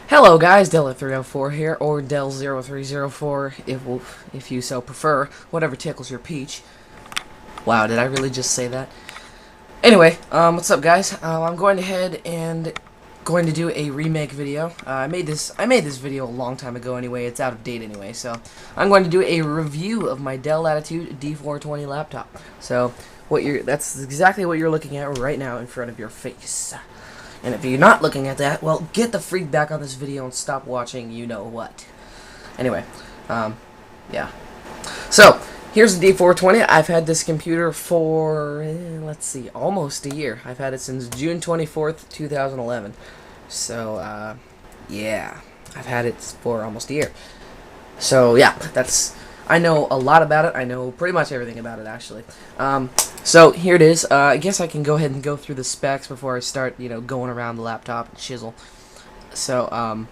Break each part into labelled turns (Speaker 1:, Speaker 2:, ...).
Speaker 1: Hello guys, Dell Latitude D420 here, or Dell 0304 if you so prefer, whatever tickles your peach. Wow, did I really just say that? Anyway, what's up guys? I'm going ahead and going to do a remake video. I made this video a long time ago anyway, it's out of date anyway, so I'm going to do a review of my Dell Latitude D420 laptop. So, that's exactly what you're looking at right now in front of your face. And if you're not looking at that, well, get the freak back on this video and stop watching you know what. Anyway, yeah. So, here's the D420. I've had this computer for, let's see, almost a year. I've had it since June 24th, 2011. So, yeah. I've had it for almost a year. So, yeah, I know a lot about it. I know pretty much everything about it, actually. So here it is. I guess I can go ahead and go through the specs before I start, going around the laptop and chisel. So,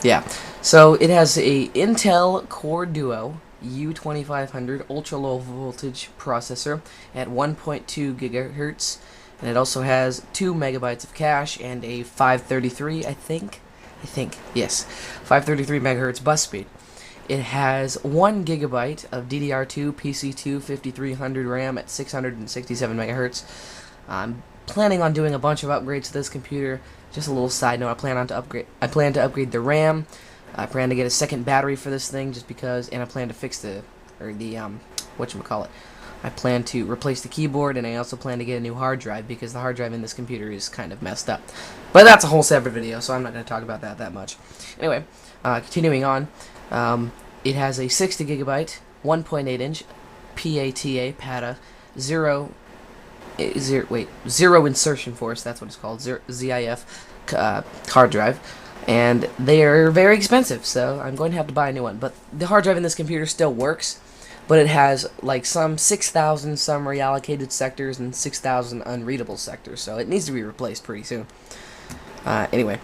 Speaker 1: yeah. So it has a Intel Core Duo U2500 ultra low voltage processor at 1.2 gigahertz, and it also has 2 megabytes of cache and a 533, I think, yes, 533 megahertz bus speed. It has 1 gigabyte of DDR2 PC2 5300 RAM at 667 megahertz. I'm planning on doing a bunch of upgrades to this computer. Just a little side note: I plan to upgrade the RAM. I plan to get a second battery for this thing, just because, and I plan to fix whatchamacallit. I plan to replace the keyboard, and I also plan to get a new hard drive because the hard drive in this computer is kind of messed up. But that's a whole separate video, so I'm not going to talk about that much. Anyway, continuing on. It has a 60 gigabyte, 1.8 inch PATA zero insertion force. That's what it's called, ZIF hard drive, and they are very expensive. So I'm going to have to buy a new one. But the hard drive in this computer still works, but it has like some 6,000 some reallocated sectors and 6,000 unreadable sectors. So it needs to be replaced pretty soon. Anyway.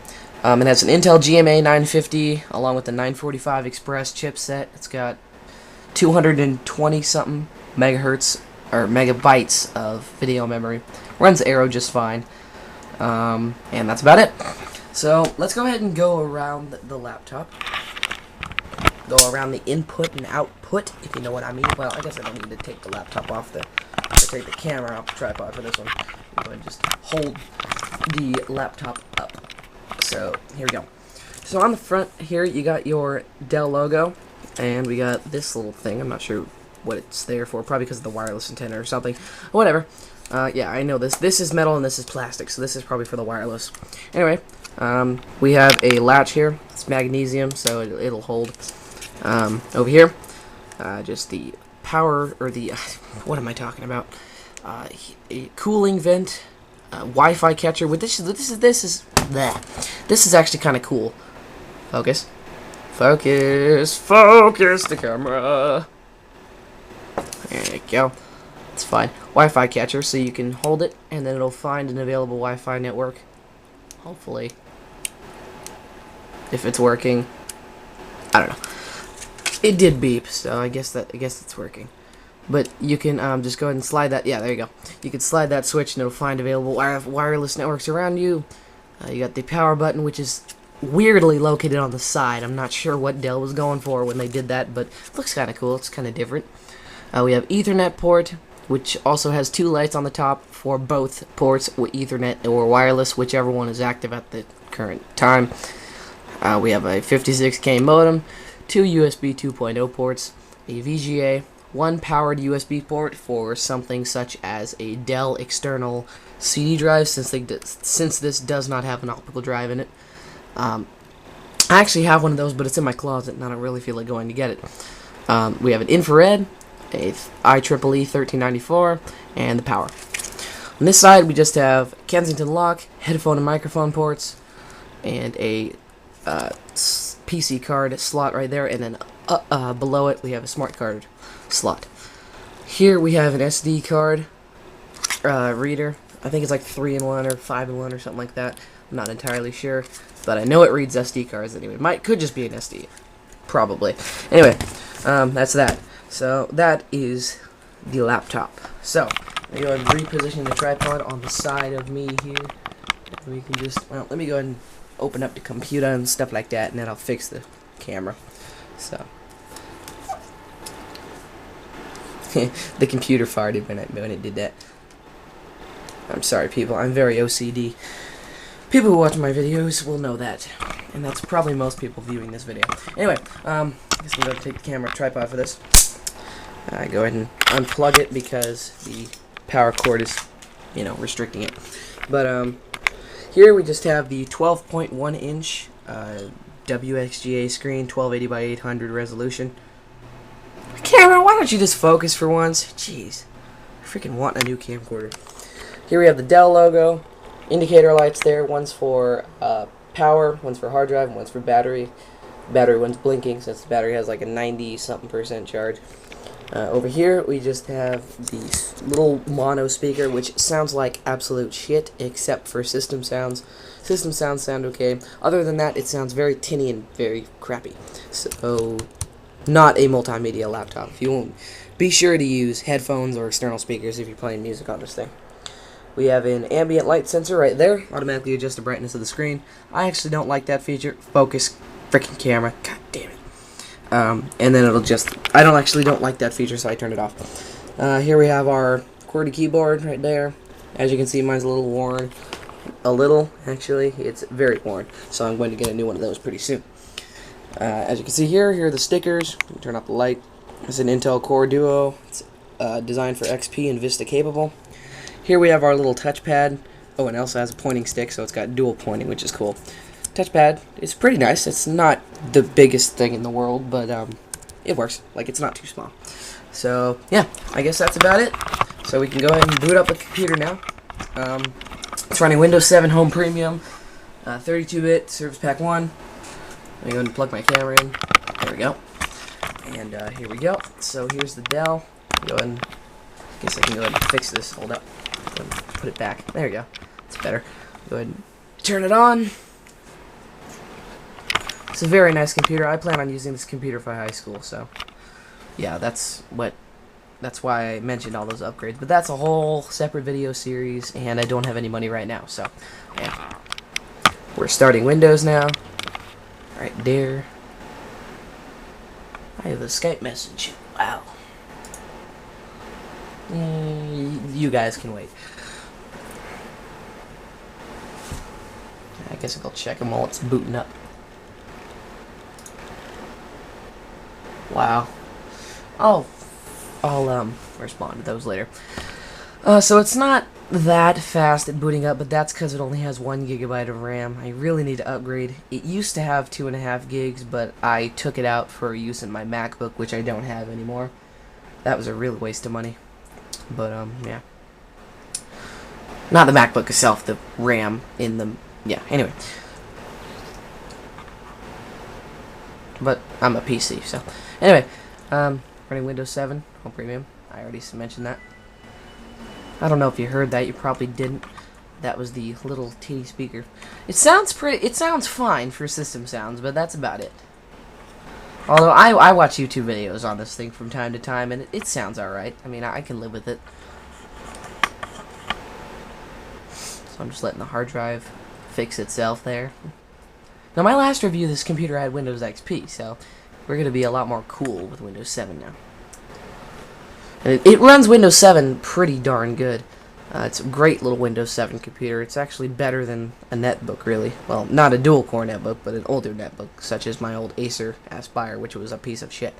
Speaker 1: It has an Intel GMA 950 along with the 945 Express chipset. It's got 220 something megahertz or megabytes of video memory. Runs Aero just fine. And that's about it. So let's go ahead and go around the laptop. Go around the input and output, if you know what I mean. Well, I guess I don't need to take the laptop off take the camera off the tripod for this one. I'm going to just hold the laptop up. So, here we go. So, on the front here, you got your Dell logo, and we got this little thing. I'm not sure what it's there for, probably because of the wireless antenna or something. Whatever. Yeah, I know this. This is metal and this is plastic, so this is probably for the wireless. Anyway, we have a latch here. It's magnesium, so it'll hold. Over here, just the power, or the, what am I talking about? A cooling vent. Wi-Fi catcher. With this is actually kind of cool. Focus the camera. There you go. It's fine. Wi-Fi catcher, so you can hold it and then it'll find an available Wi-Fi network. Hopefully, if it's working. I don't know. It did beep, so I guess it's working. But you can just go ahead and slide that. Yeah, there you go. You can slide that switch and it'll find available wireless networks around you. You got the power button, which is weirdly located on the side. I'm not sure what Dell was going for when they did that, but it looks kind of cool. It's kind of different. We have Ethernet port, which also has 2 lights on the top for both ports, with Ethernet or wireless, whichever one is active at the current time. We have a 56K modem, 2 USB 2.0 ports, a VGA, 1 powered USB port for something such as a Dell external CD drive, since this does not have an optical drive in it. I actually have one of those, but it's in my closet, and I don't really feel like going to get it. We have an infrared, a IEEE 1394, and the power. On this side, we just have Kensington lock, headphone and microphone ports, and a PC card slot right there, and then below it we have a smart card slot. Here we have an SD card reader. I think it's like 3-in-1 or 5-in-1 or something like that. I'm not entirely sure, but I know it reads SD cards anyway. Could just be an SD, probably. Anyway, that's that. So that is the laptop. So let me go ahead and reposition the tripod on the side of me here. We can just, well, let me go ahead and open up the computer and stuff like that, and then I'll fix the camera. So the computer farted when it did that. I'm sorry, people. I'm very OCD. People who watch my videos will know that, and that's probably most people viewing this video. Anyway, I guess I'm going to take the camera tripod for this. Go ahead and unplug it because the power cord is, restricting it. But here we just have the 12.1 inch WXGA screen, 1280 by 800 resolution. Camera, why don't you just focus for once? Jeez, I freaking want a new camcorder. Here we have the Dell logo, indicator lights there. One's for power, one's for hard drive, and one's for battery. Battery one's blinking since the battery has like a 90-something% charge. Over here we just have the little mono speaker, which sounds like absolute shit except for system sounds. System sounds sound okay. Other than that, it sounds very tinny and very crappy. So, not a multimedia laptop. If you won't, be sure to use headphones or external speakers if you're playing music on this thing. We have an ambient light sensor right there. Automatically adjust the brightness of the screen. I actually don't like that feature. Focus, freaking camera. God damn it. And then it'll just... I don't like that feature, so I turned it off. Here we have our QWERTY keyboard right there. As you can see, mine's a little worn. A little, actually. It's very worn. So I'm going to get a new one of those pretty soon. As you can see here are the stickers. Turn off the light. It's an Intel Core Duo. It's designed for XP and Vista capable. Here we have our little touchpad. Oh, and it also has a pointing stick, so it's got dual pointing, which is cool. Touchpad is pretty nice. It's not the biggest thing in the world, but it works. Like, it's not too small. So, yeah, I guess that's about it. So we can go ahead and boot up the computer now. It's running Windows 7 Home Premium, 32-bit, Service Pack 1. Let me go ahead and plug my camera in. There we go. And here we go. So here's the Dell. Go ahead and, I guess I can go ahead and fix this. Hold up. Put it back. There we go. It's better. Go ahead and turn it on. It's a very nice computer. I plan on using this computer for high school, so yeah, that's why I mentioned all those upgrades. But that's a whole separate video series, and I don't have any money right now, so yeah. We're starting Windows now. Right there. I have a Skype message. Wow. You guys can wait. I guess I'll check them while it's booting up. Wow. I'll respond to those later. So it's not that fast at booting up, but that's because it only has 1 GB of RAM. I really need to upgrade. It used to have 2.5 gigs, but I took it out for use in my MacBook, which I don't have anymore. That was a real waste of money. But yeah. Not the MacBook itself, the RAM in the... Yeah, anyway. But I'm a PC, so... Anyway, running Windows 7 Home Premium. I already mentioned that. I don't know if you heard that. You probably didn't. That was the little teeny speaker. It sounds fine for system sounds, but that's about it. Although I watch YouTube videos on this thing from time to time, and it sounds alright. I mean, I can live with it. So I'm just letting the hard drive fix itself there. Now, my last review of this computer had Windows XP, so we're going to be a lot more cool with Windows 7 now. And it runs Windows 7 pretty darn good. It's a great little Windows 7 computer. It's actually better than a netbook, really. Well, not a dual-core netbook, but an older netbook, such as my old Acer Aspire, which was a piece of shit.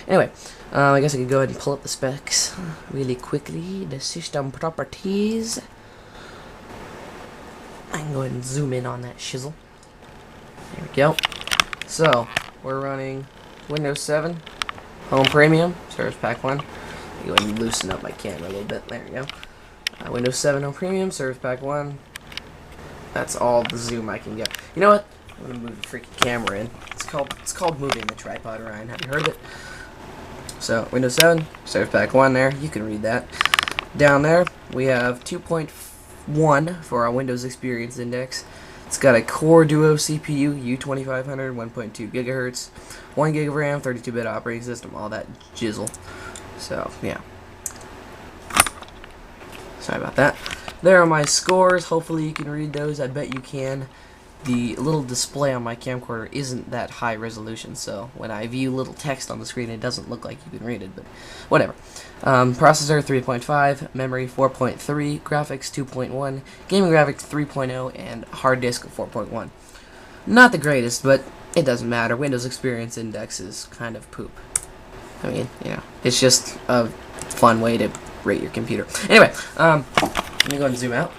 Speaker 1: Anyway, I guess I could go ahead and pull up the specs really quickly. The system properties. I can go ahead and zoom in on that shizzle. There we go. So, we're running Windows 7 Home Premium, Service Pack 1. Go ahead and loosen up my camera a little bit. There we go. Windows 7 Home Premium, Service Pack 1. That's all the zoom I can get. You know what? I'm gonna move the freaking camera in. It's called moving the tripod around. Have you heard of it? So Windows 7, Service Pack 1 there. You can read that. Down there we have 2.1 for our Windows Experience Index. It's got a Core Duo CPU, U2500, 1.2 gigahertz, 1 gig of RAM, 32-bit operating system, all that jizzle. So, yeah. Sorry about that. There are my scores. Hopefully you can read those. I bet you can. the little display on my camcorder isn't that high resolution, so when I view little text on the screen, it doesn't look like you can read it, but whatever. Processor 3.5, memory 4.3, graphics 2.1, gaming graphics 3.0, and hard disk 4.1. Not the greatest, but it doesn't matter. Windows Experience Index is kind of poop. I mean, it's just a fun way to rate your computer. Anyway, let me go ahead and zoom out.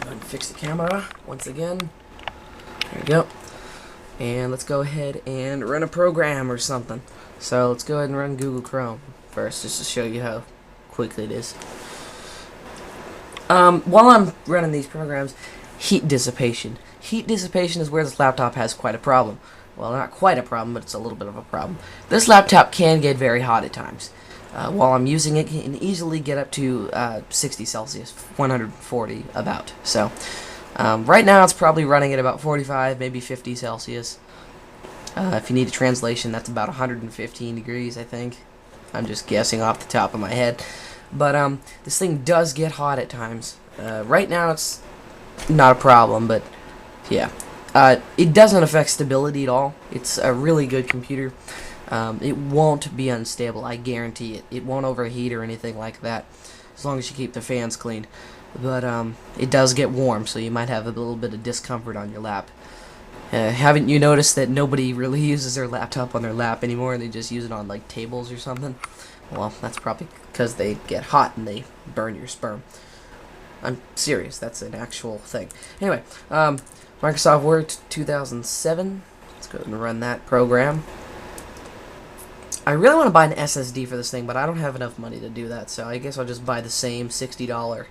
Speaker 1: Go ahead and fix the camera once again. There we go. And let's go ahead and run a program or something. So let's go ahead and run Google Chrome first, just to show you how quickly it is. While I'm running these programs, heat dissipation. Heat dissipation is where this laptop has quite a problem. Well, not quite a problem, but it's a little bit of a problem. This laptop can get very hot at times. While I'm using it, it can easily get up to 60 Celsius, 140 about. So, right now it's probably running at about 45, maybe 50 Celsius. If you need a translation, that's about 115 degrees, I think. I'm just guessing off the top of my head. But this thing does get hot at times. Right now it's not a problem, but yeah. It doesn't affect stability at all. It's a really good computer. It won't be unstable, I guarantee it. It won't overheat or anything like that, as long as you keep the fans clean. But it does get warm, so you might have a little bit of discomfort on your lap. Haven't you noticed that nobody really uses their laptop on their lap anymore, and they just use it on like tables or something? Well, that's probably because they get hot and they burn your sperm. I'm serious, that's an actual thing. Anyway, Microsoft Word 2007. Let's go ahead and run that program. I really want to buy an SSD for this thing, but I don't have enough money to do that, so I guess I'll just buy the same $60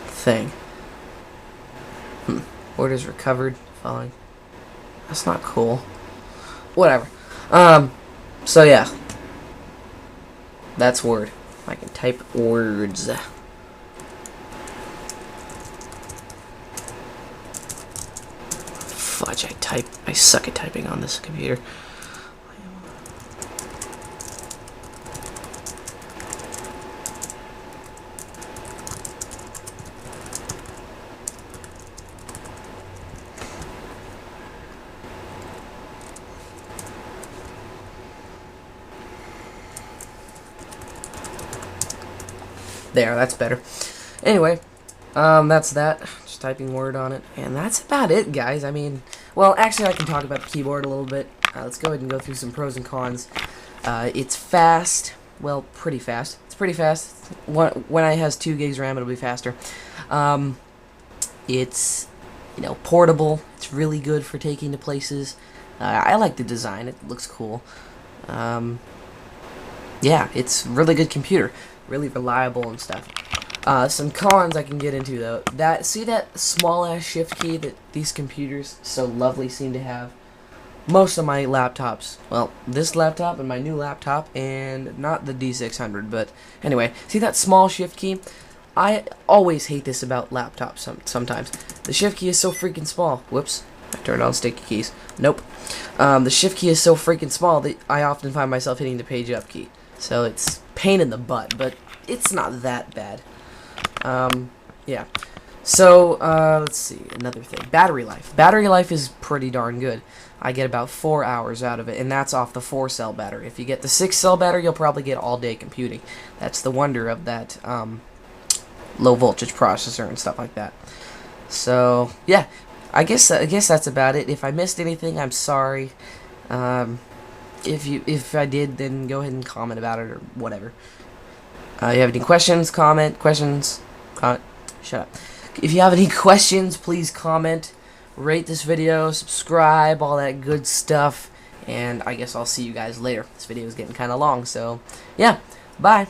Speaker 1: thing. Orders recovered following. That's not cool. Whatever. So yeah. That's Word. I can type words. Fudge, I suck at typing on this computer. There, that's better. Anyway, that's that. Just typing Word on it. And that's about it, guys. I mean, well, actually, I can talk about the keyboard a little bit. Let's go ahead and go through some pros and cons. It's fast. Well, pretty fast. It's pretty fast. When it has 2 gigs RAM, it'll be faster. It's, portable. It's really good for taking to places. I like the design. It looks cool. Yeah, it's a really good computer. Really reliable and stuff. Some cons I can get into though. See that small ass shift key that these computers so lovely seem to have? Most of my laptops, well, this laptop and my new laptop, and not the D600, but anyway, see that small shift key? I always hate this about laptops sometimes. The shift key is so freaking small. Whoops, I turned on sticky keys. Nope. The shift key is so freaking small that I often find myself hitting the page up key. So it's pain in the butt, but it's not that bad. Yeah. So, let's see, another thing. Battery life. Battery life is pretty darn good. I get about 4 hours out of it, and that's off the 4-cell battery. If you get the 6-cell battery, you'll probably get all-day computing. That's the wonder of that, low-voltage processor and stuff like that. So, yeah. I guess that's about it. If I missed anything, I'm sorry. If I did, then go ahead and comment about it or whatever. You have any questions? Shut up. If you have any questions, please comment, rate this video, subscribe, all that good stuff, and I guess I'll see you guys later. This video is getting kind of long, so yeah, bye.